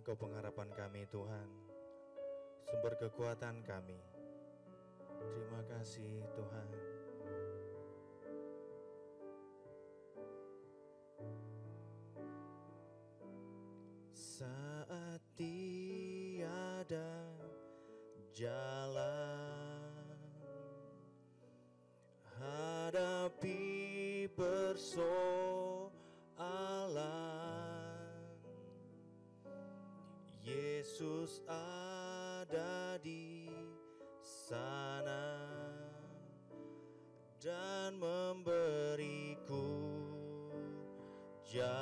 Engkau pengharapan kami Tuhan, sumber kekuatan kami. Terima kasih Tuhan. Saat tiada jalan, hadapi persoalan, Yesus ada di sana dan memberiku jawaban.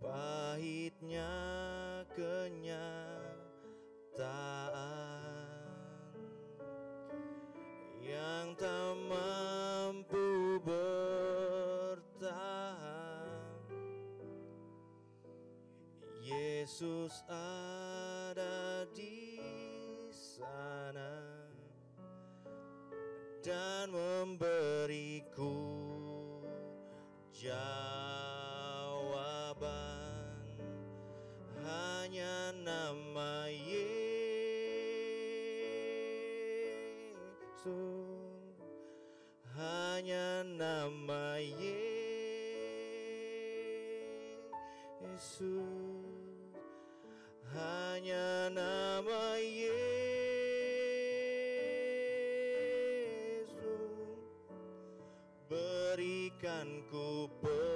Pahitnya kenyataan yang tak mampu bertahan, Yesus ada di sana dan memberiku jawaban. Hanya nama Yesus, hanya nama Yesus, hanya nama Yesus, berikan ku pengharapan.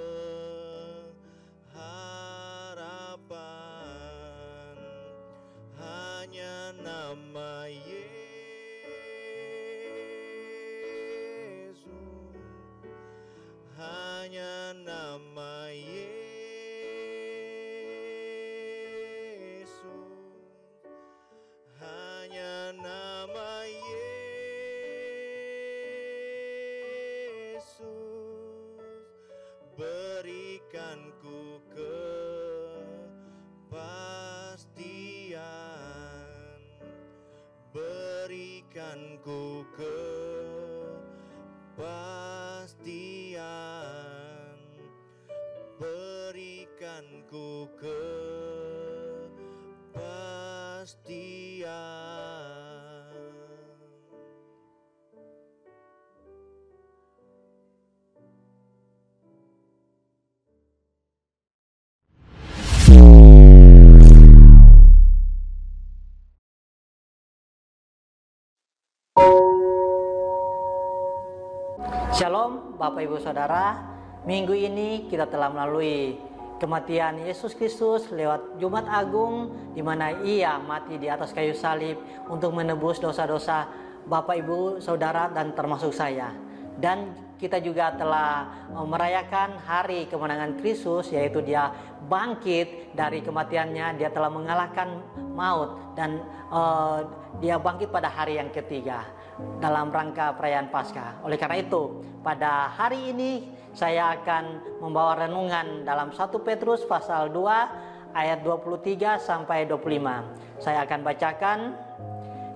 Hanya nama Yesus, hanya nama Yesus, hanya nama Yesus, berikan ku kepastian, berikan ku kepastian, berikan ku kepastian. Shalom Bapak Ibu Saudara, minggu ini kita telah melalui kematian Yesus Kristus lewat Jumat Agung, di mana Ia mati di atas kayu salib untuk menebus dosa-dosa Bapak Ibu Saudara dan termasuk saya. Dan kita juga telah merayakan hari kemenangan Kristus, yaitu Dia bangkit dari kematiannya, Dia telah mengalahkan maut, dan Dia bangkit pada hari yang ketiga dalam rangka perayaan Paskah. Oleh karena itu, pada hari ini saya akan membawa renungan dalam 1 Petrus pasal 2 ayat 23 sampai 25. Saya akan bacakan.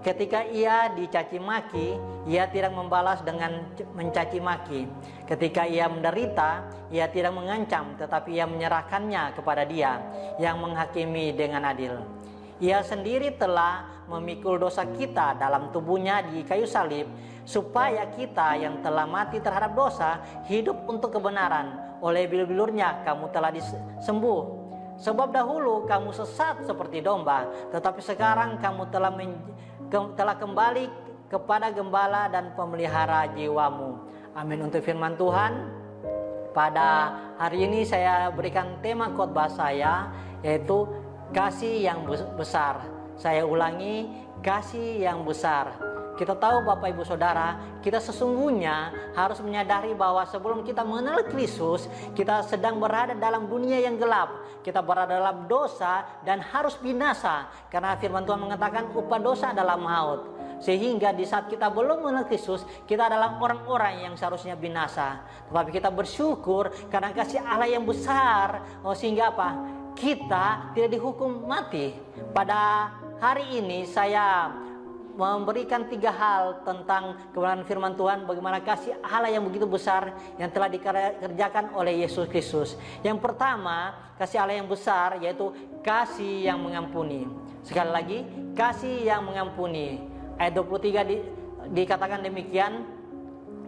Ketika ia dicaci maki, ia tidak membalas dengan mencaci maki. Ketika ia menderita, ia tidak mengancam, tetapi ia menyerahkannya kepada Dia yang menghakimi dengan adil. Ia sendiri telah memikul dosa kita dalam tubuhnya di kayu salib, supaya kita yang telah mati terhadap dosa hidup untuk kebenaran. Oleh bilur-bilurnya kamu telah disembuh. Sebab dahulu kamu sesat seperti domba, tetapi sekarang kamu telah kembali kepada gembala dan pemelihara jiwamu. Amin. Untuk firman Tuhan, pada hari ini saya berikan tema khotbah saya, yaitu kasih yang besar. Saya ulangi, kasih yang besar. Kita tahu Bapak Ibu Saudara, kita sesungguhnya harus menyadari bahwa sebelum kita mengenal Kristus, kita sedang berada dalam dunia yang gelap. Kita berada dalam dosa dan harus binasa. Karena firman Tuhan mengatakan upah dosa adalah maut. Sehingga di saat kita belum mengenal Kristus, kita adalah orang-orang yang seharusnya binasa. Tetapi kita bersyukur karena kasih Allah yang besar. Sehingga apa? Kita tidak dihukum mati. Pada hari ini saya memberikan 3 hal tentang kebenaran firman Tuhan, bagaimana kasih Allah yang begitu besar yang telah dikerjakan oleh Yesus Kristus. Yang pertama, kasih Allah yang besar yaitu kasih yang mengampuni. Sekali lagi, kasih yang mengampuni. Ayat 23 dikatakan demikian,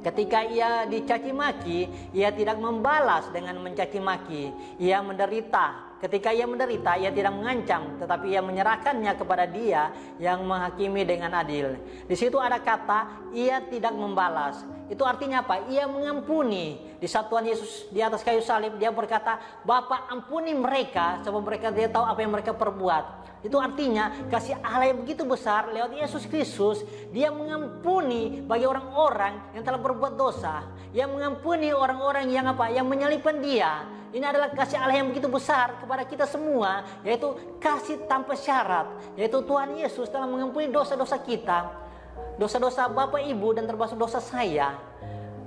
ketika ia dicaci maki, ia tidak membalas dengan mencaci maki. Ia menderita. Ketika ia menderita, ia tidak mengancam, tetapi ia menyerahkannya kepada Dia yang menghakimi dengan adil. Di situ ada kata, ia tidak membalas. Itu artinya apa? Ia mengampuni. Di saat Tuhan Yesus di atas kayu salib, Dia berkata, Bapa ampuni mereka, sebab mereka tidak tahu apa yang mereka perbuat. Itu artinya kasih Allah yang begitu besar lewat Yesus Kristus. Dia mengampuni bagi orang-orang yang telah berbuat dosa. Dia mengampuni orang-orang yang apa? Yang menyalibkan Dia. Ini adalah kasih Allah yang begitu besar kepada kita semua, yaitu kasih tanpa syarat. Yaitu Tuhan Yesus telah mengampuni dosa-dosa kita, dosa-dosa Bapak Ibu dan termasuk dosa saya.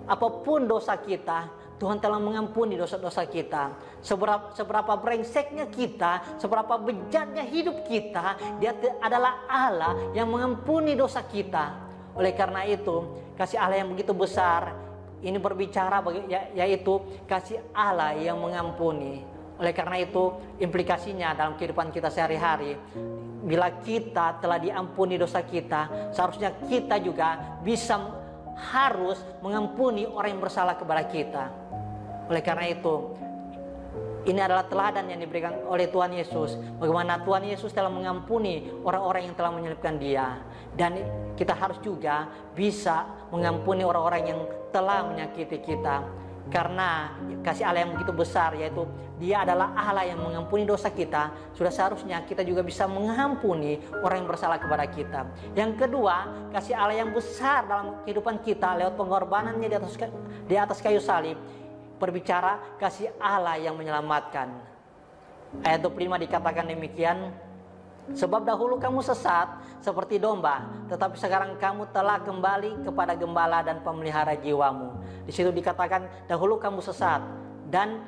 Apapun dosa kita, Tuhan telah mengampuni dosa-dosa kita. Seberapa brengseknya kita, seberapa bejatnya hidup kita, Dia adalah Allah yang mengampuni dosa kita. Oleh karena itu, kasih Allah yang begitu besar ini berbicara yaitu kasih Allah yang mengampuni. Oleh karena itu, implikasinya dalam kehidupan kita sehari-hari, bila kita telah diampuni dosa kita, seharusnya kita juga harus mengampuni orang yang bersalah kepada kita. Oleh karena itu, ini adalah teladan yang diberikan oleh Tuhan Yesus, bagaimana Tuhan Yesus telah mengampuni orang-orang yang telah menyalibkan Dia. Dan kita harus juga bisa mengampuni orang-orang yang telah menyakiti kita. Karena kasih Allah yang begitu besar, yaitu Dia adalah Allah yang mengampuni dosa kita, sudah seharusnya kita juga bisa mengampuni orang yang bersalah kepada kita. Yang kedua, kasih Allah yang besar dalam kehidupan kita lewat pengorbanannya di atas kayu salib, berbicara kasih Allah yang menyelamatkan. Ayat 25 dikatakan demikian, sebab dahulu kamu sesat seperti domba, tetapi sekarang kamu telah kembali kepada gembala dan pemelihara jiwamu. Di situ dikatakan dahulu kamu sesat dan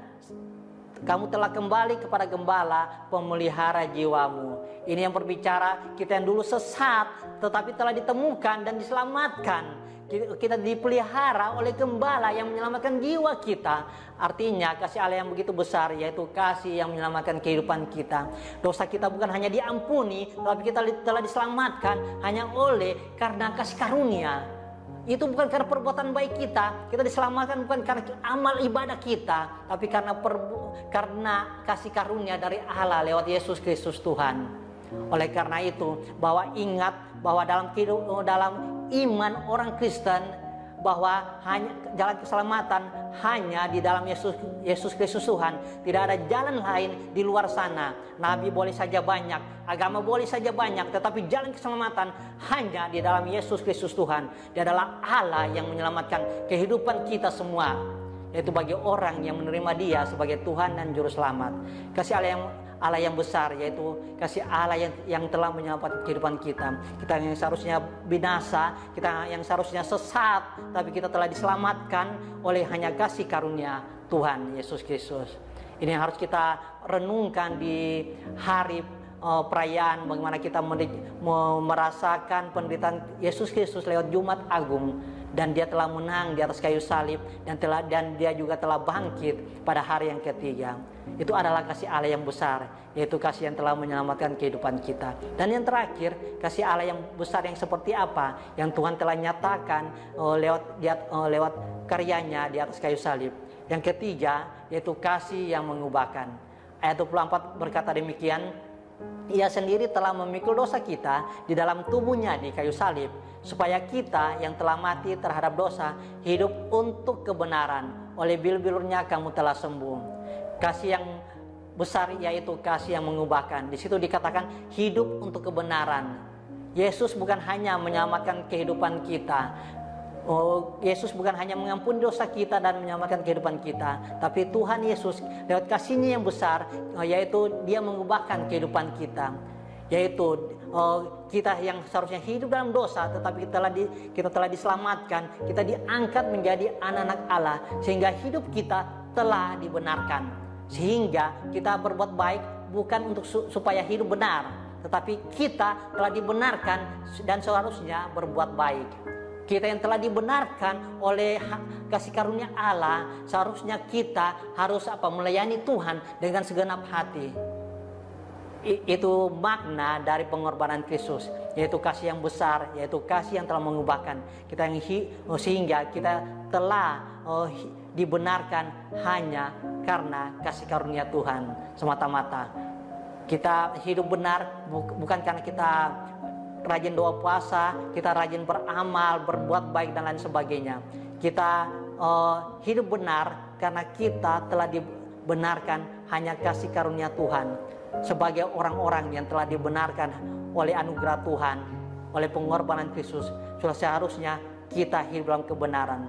kamu telah kembali kepada gembala pemelihara jiwamu. Ini yang berbicara kita yang dulu sesat tetapi telah ditemukan dan diselamatkan. Kita dipelihara oleh gembala yang menyelamatkan jiwa kita. Artinya kasih Allah yang begitu besar, yaitu kasih yang menyelamatkan kehidupan kita. Dosa kita bukan hanya diampuni, tapi kita telah diselamatkan hanya karena kasih karunia. Itu bukan karena perbuatan baik kita. Kita diselamatkan bukan karena amal ibadah kita, tapi karena kasih karunia dari Allah lewat Yesus Kristus Tuhan. Oleh karena itu, ingat bahwa dalam iman orang Kristen, bahwa hanya jalan keselamatan hanya di dalam Yesus Kristus Tuhan. Tidak ada jalan lain di luar sana. Nabi boleh saja banyak, agama boleh saja banyak, tetapi jalan keselamatan hanya di dalam Yesus Kristus Tuhan. Dia adalah Allah yang menyelamatkan kehidupan kita semua, yaitu bagi orang yang menerima Dia sebagai Tuhan dan Juru Selamat. Kasih Allah yang besar, yaitu kasih Allah yang telah menyelamatkan kehidupan kita. Kita yang seharusnya binasa, kita yang seharusnya sesat, tapi kita telah diselamatkan oleh hanya kasih karunia Tuhan Yesus Kristus. Ini yang harus kita renungkan di hari perayaan, bagaimana kita merasakan penderitaan Yesus Kristus lewat Jumat Agung, dan Dia telah menang di atas kayu salib, dan Dia juga telah bangkit pada hari yang ketiga. Itu adalah kasih Allah yang besar, yaitu kasih yang telah menyelamatkan kehidupan kita. Dan yang terakhir, kasih Allah yang besar yang seperti apa yang Tuhan telah nyatakan lewat karyanya di atas kayu salib. Yang ketiga, yaitu kasih yang mengubahkan. Ayat 24 berkata demikian, Ia sendiri telah memikul dosa kita di dalam tubuhnya di kayu salib, supaya kita yang telah mati terhadap dosa hidup untuk kebenaran. Oleh bil-bilurnya kamu telah sembuh. Kasih yang besar yaitu kasih yang mengubahkan. Di situ dikatakan hidup untuk kebenaran. Yesus bukan hanya menyelamatkan kehidupan kita. Yesus bukan hanya mengampuni dosa kita dan menyelamatkan kehidupan kita, tapi Tuhan Yesus lewat kasih-Nya yang besar, yaitu Dia mengubahkan kehidupan kita. Yaitu kita yang seharusnya hidup dalam dosa, tetapi kita telah diselamatkan, kita diangkat menjadi anak-anak Allah, sehingga hidup kita telah dibenarkan. Sehingga kita berbuat baik bukan untuk supaya hidup benar, tetapi kita telah dibenarkan dan seharusnya berbuat baik. Kita yang telah dibenarkan oleh kasih karunia Allah, seharusnya kita harus melayani Tuhan dengan segenap hati. Itu makna dari pengorbanan Kristus, yaitu kasih yang besar, yaitu kasih yang telah mengubahkan kita, sehingga kita telah dibenarkan hanya karena kasih karunia Tuhan semata-mata. Kita hidup benar bukan karena kita rajin doa puasa, kita rajin beramal, berbuat baik dan lain sebagainya. Kita hidup benar karena kita telah dibenarkan hanya kasih karunia Tuhan. Sebagai orang-orang yang telah dibenarkan oleh anugerah Tuhan, oleh pengorbanan Kristus, sudah seharusnya kita hidup dalam kebenaran.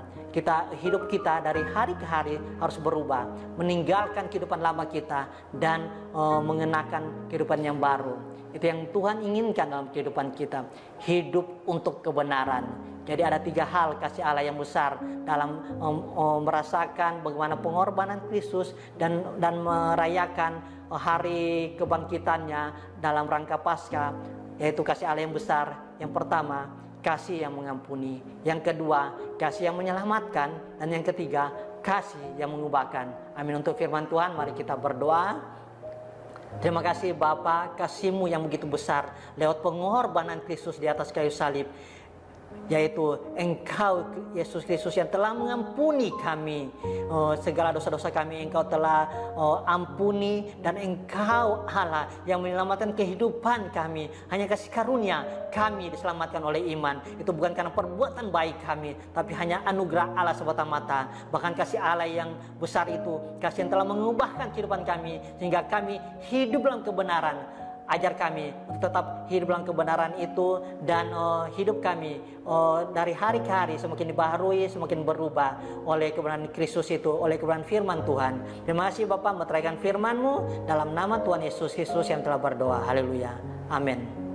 Hidup kita dari hari ke hari harus berubah, meninggalkan kehidupan lama kita dan mengenakan kehidupan yang baru. Itu yang Tuhan inginkan dalam kehidupan kita, hidup untuk kebenaran. Jadi ada 3 hal kasih Allah yang besar dalam merasakan bagaimana pengorbanan Kristus dan merayakan hari kebangkitannya dalam rangka Paskah, yaitu kasih Allah yang besar. Yang pertama, kasih yang mengampuni. Yang kedua, kasih yang menyelamatkan. Dan yang ketiga, kasih yang mengubahkan. Amin. Untuk firman Tuhan, mari kita berdoa. Terima kasih Bapa, kasih-Mu yang begitu besar lewat pengorbanan Kristus di atas kayu salib, yaitu Engkau Yesus Kristus yang telah mengampuni kami, segala dosa-dosa kami Engkau telah ampuni, dan Engkau Allah yang menyelamatkan kehidupan kami. Hanya kasih karunia kami diselamatkan oleh iman. Itu bukan karena perbuatan baik kami, tapi hanya anugerah Allah semata-mata. Bahkan kasih Allah yang besar itu, kasih yang telah mengubahkan kehidupan kami sehingga kami hidup dalam kebenaran. Ajar kami untuk tetap hidup dalam kebenaran itu, dan hidup kami dari hari ke hari semakin dibaharui, semakin berubah oleh kebenaran Kristus itu, oleh kebenaran firman Tuhan. Terima kasih Bapa, meteraikan firman-Mu dalam nama Tuhan Yesus Kristus yang telah berdoa. Haleluya. Amin.